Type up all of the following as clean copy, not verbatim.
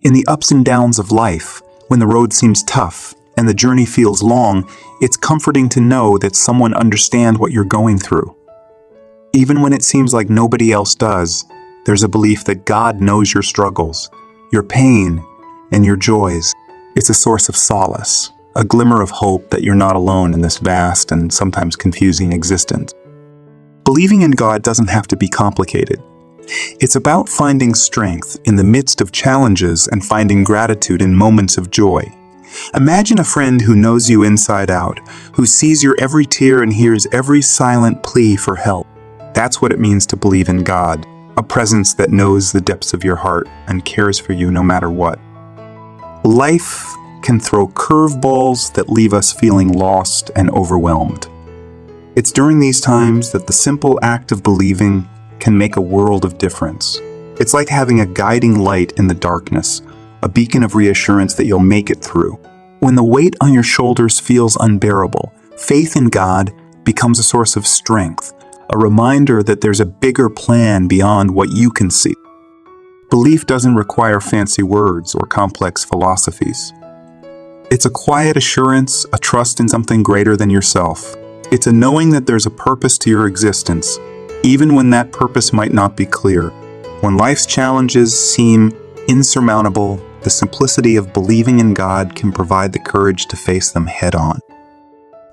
In the ups and downs of life, when the road seems tough and the journey feels long, it's comforting to know that someone understands what you're going through. Even when it seems like nobody else does, there's a belief that God knows your struggles, your pain, and your joys. It's a source of solace, a glimmer of hope that you're not alone in this vast and sometimes confusing existence. Believing in God doesn't have to be complicated. It's about finding strength in the midst of challenges and finding gratitude in moments of joy. Imagine a friend who knows you inside out, who sees your every tear and hears every silent plea for help. That's what it means to believe in God, a presence that knows the depths of your heart and cares for you no matter what. Life can throw curveballs that leave us feeling lost and overwhelmed. It's during these times that the simple act of believing can make a world of difference. It's like having a guiding light in the darkness, a beacon of reassurance that you'll make it through. When the weight on your shoulders feels unbearable, faith in God becomes a source of strength, a reminder that there's a bigger plan beyond what you can see. Belief doesn't require fancy words or complex philosophies. It's a quiet assurance, a trust in something greater than yourself. It's a knowing that there's a purpose to your existence, even when that purpose might not be clear. When life's challenges seem insurmountable, the simplicity of believing in God can provide the courage to face them head on.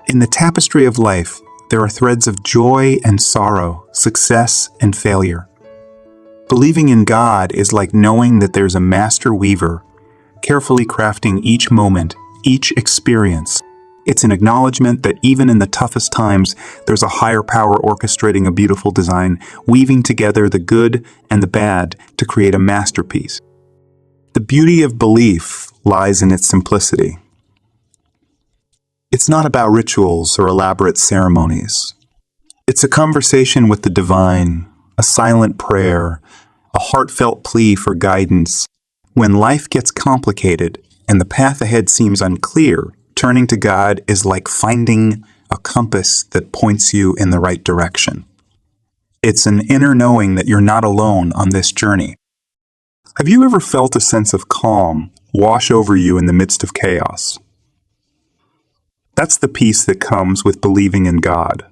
In the tapestry of life, there are threads of joy and sorrow, success and failure. Believing in God is like knowing that there's a master weaver, carefully crafting each moment, each experience. It's an acknowledgement that even in the toughest times, there's a higher power orchestrating a beautiful design, weaving together the good and the bad to create a masterpiece. The beauty of belief lies in its simplicity. It's not about rituals or elaborate ceremonies. It's a conversation with the divine, a silent prayer, a heartfelt plea for guidance. When life gets complicated and the path ahead seems unclear, turning to God is like finding a compass that points you in the right direction. It's an inner knowing that you're not alone on this journey. Have you ever felt a sense of calm wash over you in the midst of chaos? That's the peace that comes with believing in God.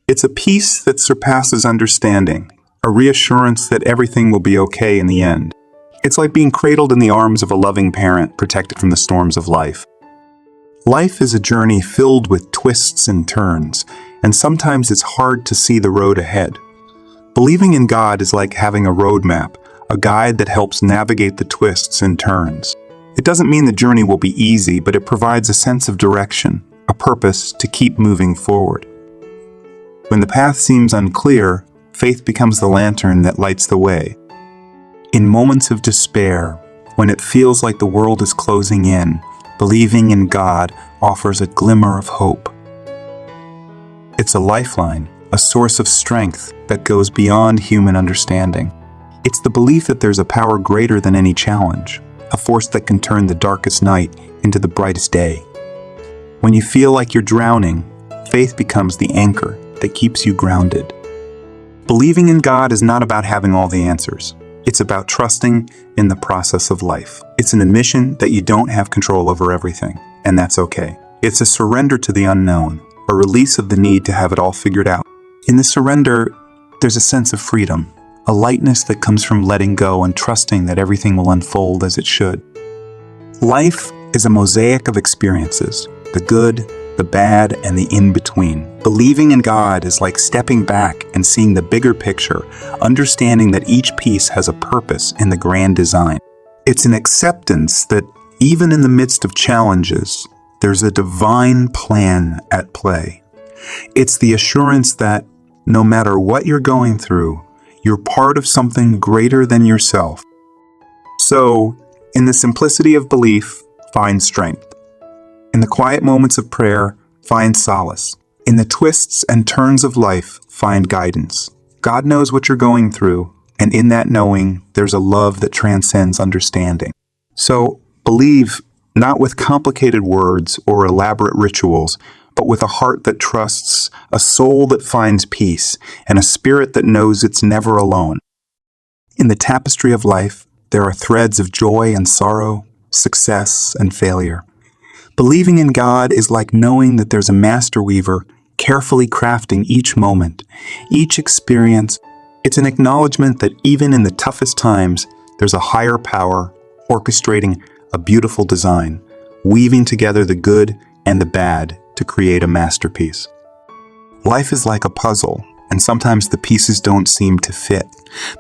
It's a peace that surpasses understanding, a reassurance that everything will be okay in the end. It's like being cradled in the arms of a loving parent, protected from the storms of life. Life is a journey filled with twists and turns, and sometimes it's hard to see the road ahead. Believing in God is like having a roadmap, a guide that helps navigate the twists and turns. It doesn't mean the journey will be easy, but it provides a sense of direction, a purpose to keep moving forward. When the path seems unclear, faith becomes the lantern that lights the way. In moments of despair, when it feels like the world is closing in, believing in God offers a glimmer of hope. It's a lifeline, a source of strength that goes beyond human understanding. It's the belief that there's a power greater than any challenge, a force that can turn the darkest night into the brightest day. When you feel like you're drowning, faith becomes the anchor that keeps you grounded. Believing in God is not about having all the answers. It's about trusting in the process of life. It's an admission that you don't have control over everything, and that's okay. It's a surrender to the unknown, a release of the need to have it all figured out. In the surrender, there's a sense of freedom, a lightness that comes from letting go and trusting that everything will unfold as it should. Life is a mosaic of experiences, the good, the bad, and the in-between. Believing in God is like stepping back and seeing the bigger picture, understanding that each piece has a purpose in the grand design. It's an acceptance that even in the midst of challenges, there's a divine plan at play. It's the assurance that no matter what you're going through, you're part of something greater than yourself. So, in the simplicity of belief, find strength. In the quiet moments of prayer, find solace. In the twists and turns of life, find guidance. God knows what you're going through, and in that knowing, there's a love that transcends understanding. So, believe not with complicated words or elaborate rituals, but with a heart that trusts, a soul that finds peace, and a spirit that knows it's never alone. In the tapestry of life, there are threads of joy and sorrow, success and failure. Believing in God is like knowing that there's a master weaver carefully crafting each moment, each experience. It's an acknowledgement that even in the toughest times, there's a higher power orchestrating a beautiful design, weaving together the good and the bad to create a masterpiece. Life is like a puzzle, and sometimes the pieces don't seem to fit.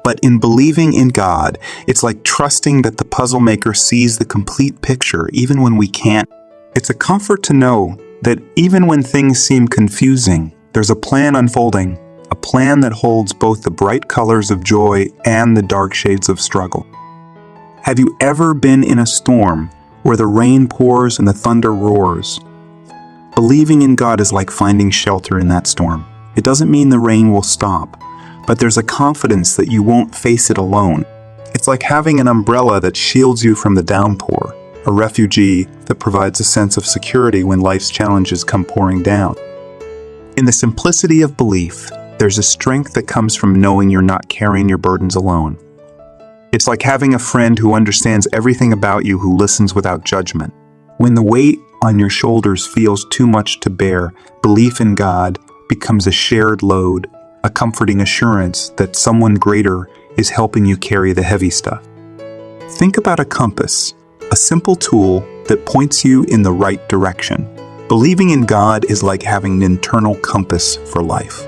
But in believing in God, it's like trusting that the puzzle maker sees the complete picture even when we can't. It's a comfort to know that even when things seem confusing, there's a plan unfolding, a plan that holds both the bright colors of joy and the dark shades of struggle. Have you ever been in a storm where the rain pours and the thunder roars? Believing in God is like finding shelter in that storm. It doesn't mean the rain will stop, but there's a confidence that you won't face it alone. It's like having an umbrella that shields you from the downpour, a refugee that provides a sense of security when life's challenges come pouring down. In the simplicity of belief, there's a strength that comes from knowing you're not carrying your burdens alone. It's like having a friend who understands everything about you, who listens without judgment. When the weight on your shoulders feels too much to bear, belief in God becomes a shared load, a comforting assurance that someone greater is helping you carry the heavy stuff. Think about a compass, a simple tool that points you in the right direction. Believing in God is like having an internal compass for life.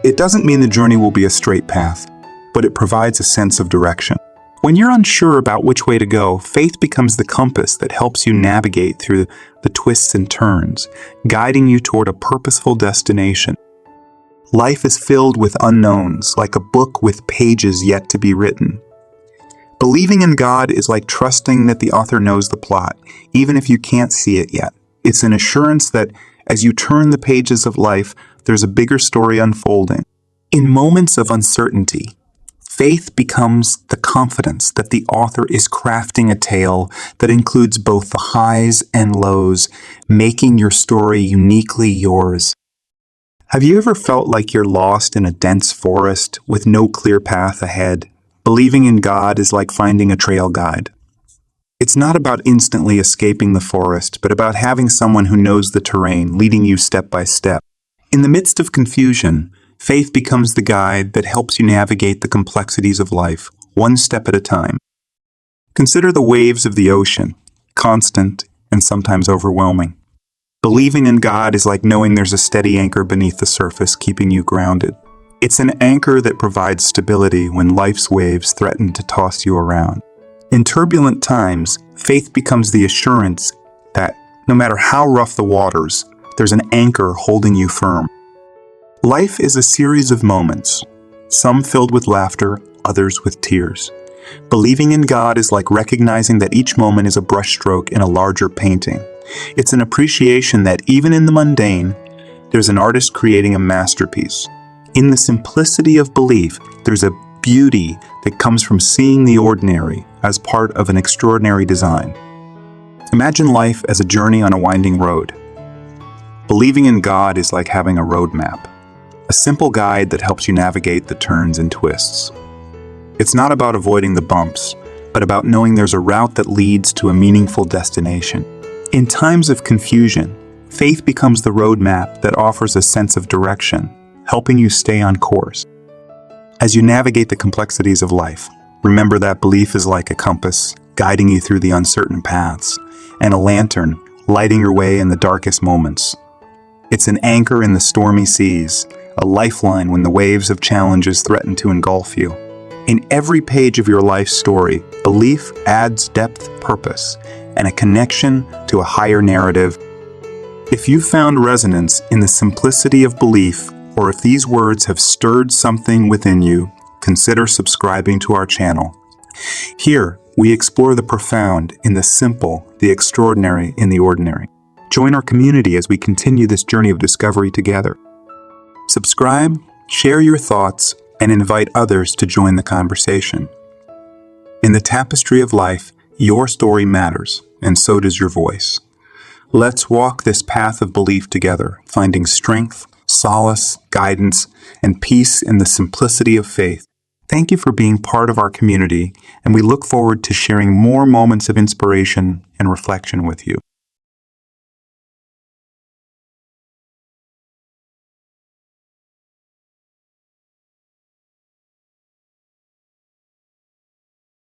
It doesn't mean the journey will be a straight path, but it provides a sense of direction. When you're unsure about which way to go, faith becomes the compass that helps you navigate through the twists and turns, guiding you toward a purposeful destination. Life is filled with unknowns, like a book with pages yet to be written. Believing in God is like trusting that the author knows the plot, even if you can't see it yet. It's an assurance that as you turn the pages of life, there's a bigger story unfolding. In moments of uncertainty, faith becomes the confidence that the author is crafting a tale that includes both the highs and lows, making your story uniquely yours. Have you ever felt like you're lost in a dense forest with no clear path ahead? Believing in God is like finding a trail guide. It's not about instantly escaping the forest, but about having someone who knows the terrain, leading you step by step. In the midst of confusion, faith becomes the guide that helps you navigate the complexities of life, one step at a time. Consider the waves of the ocean, constant and sometimes overwhelming. Believing in God is like knowing there's a steady anchor beneath the surface, keeping you grounded. It's an anchor that provides stability when life's waves threaten to toss you around. In turbulent times, faith becomes the assurance that, no matter how rough the waters, there's an anchor holding you firm. Life is a series of moments, some filled with laughter, others with tears. Believing in God is like recognizing that each moment is a brushstroke in a larger painting. It's an appreciation that even in the mundane, there's an artist creating a masterpiece. In the simplicity of belief, there's a beauty that comes from seeing the ordinary as part of an extraordinary design. Imagine life as a journey on a winding road. Believing in God is like having a road map, a simple guide that helps you navigate the turns and twists. It's not about avoiding the bumps, but about knowing there's a route that leads to a meaningful destination. In times of confusion, faith becomes the roadmap that offers a sense of direction, helping you stay on course. As you navigate the complexities of life, remember that belief is like a compass, guiding you through the uncertain paths, and a lantern, lighting your way in the darkest moments. It's an anchor in the stormy seas, a lifeline when the waves of challenges threaten to engulf you. In every page of your life story, belief adds depth, purpose, and a connection to a higher narrative. If you found resonance in the simplicity of belief, or if these words have stirred something within you, consider subscribing to our channel. Here, we explore the profound in the simple, the extraordinary in the ordinary. Join our community as we continue this journey of discovery together. Subscribe, share your thoughts, and invite others to join the conversation. In the tapestry of life, your story matters, and so does your voice. Let's walk this path of belief together, finding strength, solace, guidance, and peace in the simplicity of faith. Thank you for being part of our community, and we look forward to sharing more moments of inspiration and reflection with you.